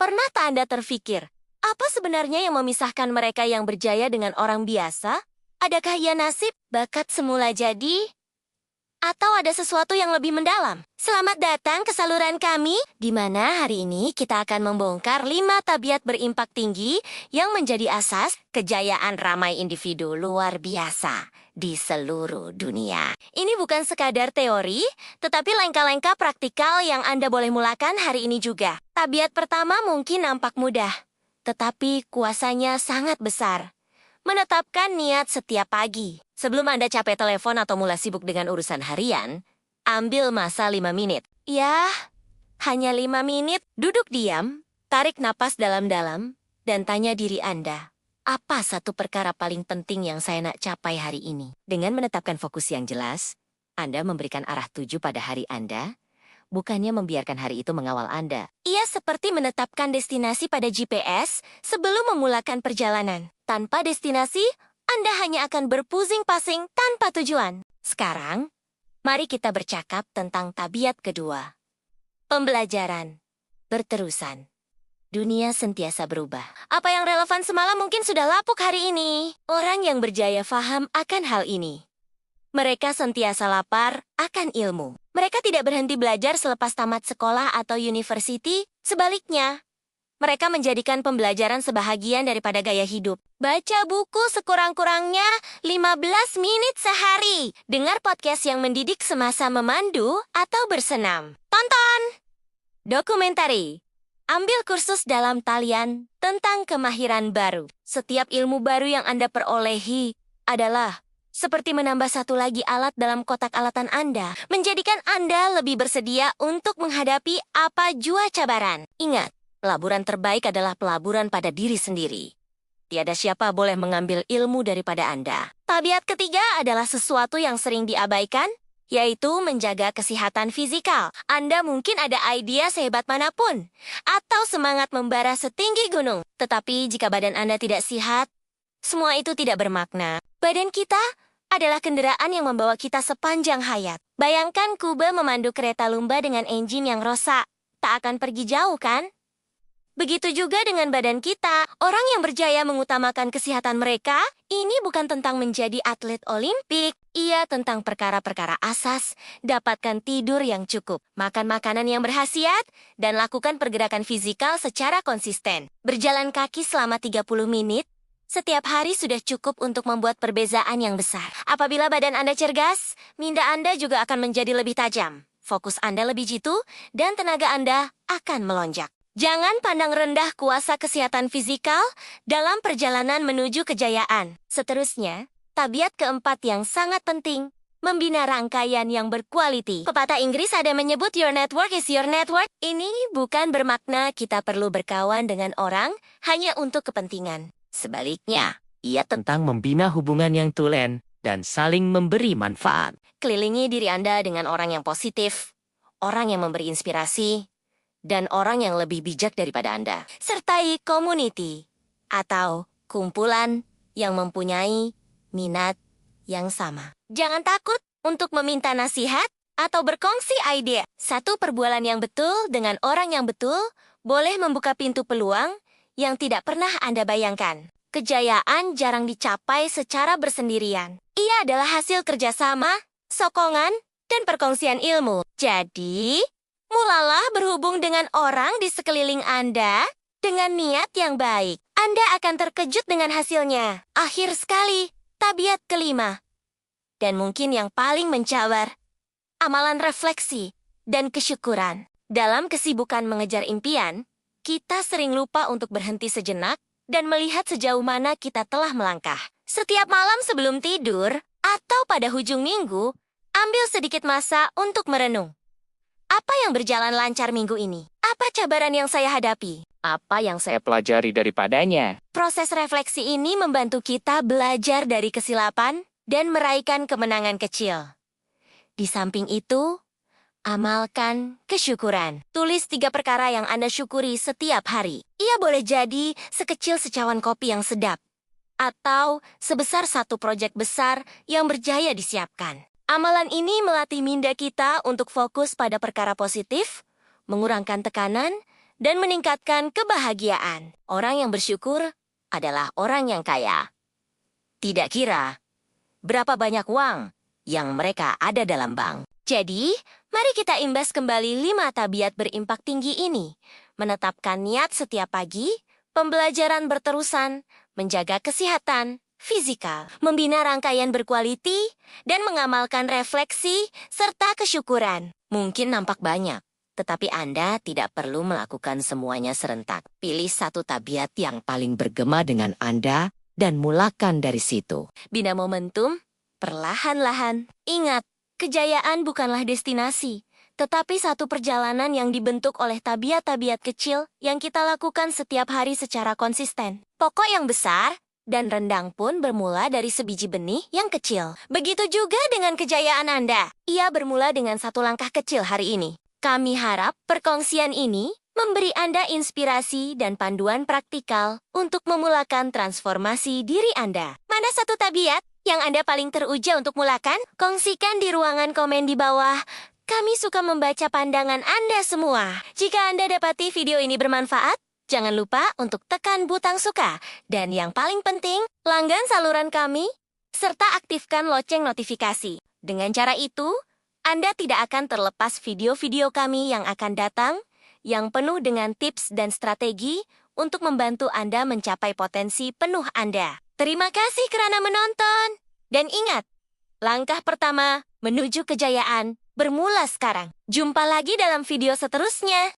Pernah tak Anda terfikir, apa sebenarnya yang memisahkan mereka yang berjaya dengan orang biasa? Adakah ia nasib, bakat semula jadi? Atau ada sesuatu yang lebih mendalam? Selamat datang ke saluran kami, di mana hari ini kita akan membongkar 5 tabiat berimpak tinggi yang menjadi asas kejayaan ramai individu luar biasa di seluruh dunia. Ini bukan sekadar teori, tetapi langkah-langkah praktikal yang Anda boleh mulakan hari ini juga. Tabiat pertama mungkin nampak mudah, tetapi kuasanya sangat besar. Menetapkan niat setiap pagi. Sebelum Anda capek telepon atau mulai sibuk dengan urusan harian, ambil masa 5 menit. Ya, hanya 5 menit. Duduk diam, tarik napas dalam-dalam, dan tanya diri Anda, apa satu perkara paling penting yang saya nak capai hari ini? Dengan menetapkan fokus yang jelas, Anda memberikan arah tuju pada hari Anda, bukannya membiarkan hari itu mengawal Anda. Ia seperti menetapkan destinasi pada GPS sebelum memulakan perjalanan. Tanpa destinasi, Anda hanya akan berpusing-pasing tanpa tujuan. Sekarang, mari kita bercakap tentang tabiat kedua. Pembelajaran. Berterusan. Dunia sentiasa berubah. Apa yang relevan semalam mungkin sudah lapuk hari ini. Orang yang berjaya faham akan hal ini. Mereka sentiasa lapar akan ilmu. Mereka tidak berhenti belajar selepas tamat sekolah atau university. Sebaliknya, mereka menjadikan pembelajaran sebahagian daripada gaya hidup. Baca buku sekurang-kurangnya 15 menit sehari. Dengar podcast yang mendidik semasa memandu atau bersenam. Tonton dokumentari. Ambil kursus dalam talian tentang kemahiran baru. Setiap ilmu baru yang Anda perolehi adalah seperti menambah satu lagi alat dalam kotak alatan Anda, menjadikan Anda lebih bersedia untuk menghadapi apa jua cabaran. Ingat, pelaburan terbaik adalah pelaburan pada diri sendiri. Tiada siapa boleh mengambil ilmu daripada Anda. Tabiat ketiga adalah sesuatu yang sering diabaikan, yaitu menjaga kesehatan fisikal. Anda mungkin ada idea sehebat manapun, atau semangat membara setinggi gunung. Tetapi jika badan Anda tidak sehat, semua itu tidak bermakna. Badan kita adalah kendaraan yang membawa kita sepanjang hayat. Bayangkan Kuba memandu kereta lumba dengan engine yang rosak. Tak akan pergi jauh, kan? Begitu juga dengan badan kita. Orang yang berjaya mengutamakan kesehatan mereka, ini bukan tentang menjadi atlet olimpik. Ia tentang perkara-perkara asas, dapatkan tidur yang cukup, makan makanan yang berkhasiat, dan lakukan pergerakan fisikal secara konsisten. Berjalan kaki selama 30 menit, setiap hari sudah cukup untuk membuat perbezaan yang besar. Apabila badan Anda cergas, minda Anda juga akan menjadi lebih tajam. Fokus Anda lebih jitu, dan tenaga Anda akan melonjak. Jangan pandang rendah kuasa kesehatan fisikal dalam perjalanan menuju kejayaan. Seterusnya, tabiat keempat yang sangat penting, membina rangkaian yang berkualiti. Pepatah Inggris ada menyebut your network is your network. Ini bukan bermakna kita perlu berkawan dengan orang hanya untuk kepentingan. Sebaliknya, ia tentang membina hubungan yang tulen dan saling memberi manfaat. Kelilingi diri Anda dengan orang yang positif, orang yang memberi inspirasi, dan orang yang lebih bijak daripada Anda. Sertai community atau kumpulan yang mempunyai minat yang sama. Jangan takut untuk meminta nasihat atau berkongsi ide. Satu perbualan yang betul dengan orang yang betul boleh membuka pintu peluang yang tidak pernah Anda bayangkan. Kejayaan jarang dicapai secara bersendirian. Ia adalah hasil kerjasama, sokongan, dan perkongsian ilmu. Jadi, mulalah berhubung dengan orang di sekeliling Anda dengan niat yang baik. Anda akan terkejut dengan hasilnya. Akhir sekali, tabiat kelima. Dan mungkin yang paling mencabar, amalan refleksi dan kesyukuran. Dalam kesibukan mengejar impian, kita sering lupa untuk berhenti sejenak dan melihat sejauh mana kita telah melangkah. Setiap malam sebelum tidur atau pada hujung minggu, ambil sedikit masa untuk merenung. Apa yang berjalan lancar minggu ini? Apa cabaran yang saya hadapi? Apa yang saya pelajari daripadanya? Proses refleksi ini membantu kita belajar dari kesilapan dan meraihkan kemenangan kecil. Di samping itu, amalkan kesyukuran. Tulis 3 perkara yang Anda syukuri setiap hari. Ia boleh jadi sekecil secawan kopi yang sedap, atau sebesar satu proyek besar yang berjaya disiapkan. Amalan ini melatih minda kita untuk fokus pada perkara positif, mengurangkan tekanan, dan meningkatkan kebahagiaan. Orang yang bersyukur adalah orang yang kaya. Tidak kira berapa banyak uang yang mereka ada dalam bank. Jadi, mari kita imbas kembali 5 tabiat berimpak tinggi ini. Menetapkan niat setiap pagi, pembelajaran berterusan, menjaga kesehatan fisikal, membina rangkaian berkualiti, dan mengamalkan refleksi serta kesyukuran. Mungkin nampak banyak, tetapi Anda tidak perlu melakukan semuanya serentak. Pilih satu tabiat yang paling bergema dengan Anda dan mulakan dari situ. Bina momentum, perlahan-lahan. Ingat, kejayaan bukanlah destinasi, tetapi satu perjalanan yang dibentuk oleh tabiat-tabiat kecil yang kita lakukan setiap hari secara konsisten. Pokok yang besar dan rendang pun bermula dari sebiji benih yang kecil. Begitu juga dengan kejayaan Anda. Ia bermula dengan satu langkah kecil hari ini. Kami harap perkongsian ini memberi Anda inspirasi dan panduan praktikal untuk memulakan transformasi diri Anda. Mana satu tabiat yang Anda paling teruja untuk mulakan? Kongsikan di ruangan komen di bawah. Kami suka membaca pandangan Anda semua. Jika Anda dapati video ini bermanfaat, jangan lupa untuk tekan butang suka. Dan yang paling penting, langgan saluran kami, serta aktifkan lonceng notifikasi. Dengan cara itu, Anda tidak akan terlepas video-video kami yang akan datang, yang penuh dengan tips dan strategi untuk membantu Anda mencapai potensi penuh Anda. Terima kasih karena menonton. Dan ingat, langkah pertama menuju kejayaan bermula sekarang. Jumpa lagi dalam video seterusnya.